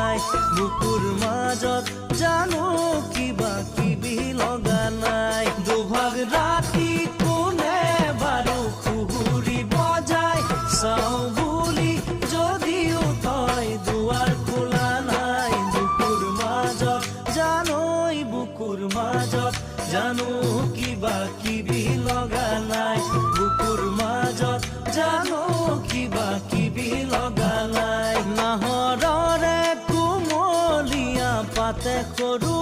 নাই বুকুৰ মাজত জানো কিবা কিবি লগা নাই দুভাগ ৰাতি কোনে বাৰু খুহুৰি বজাই চাও বুলি যদিও তই দুৱাৰ খোলা নাই বুকুৰ মাজত জানো কিবা কিবি লগা নাই বুকুৰ মাজত জানো কিবা কিবি লগা নাই নাহৰৰে কুমলীয়া পাতে সৰু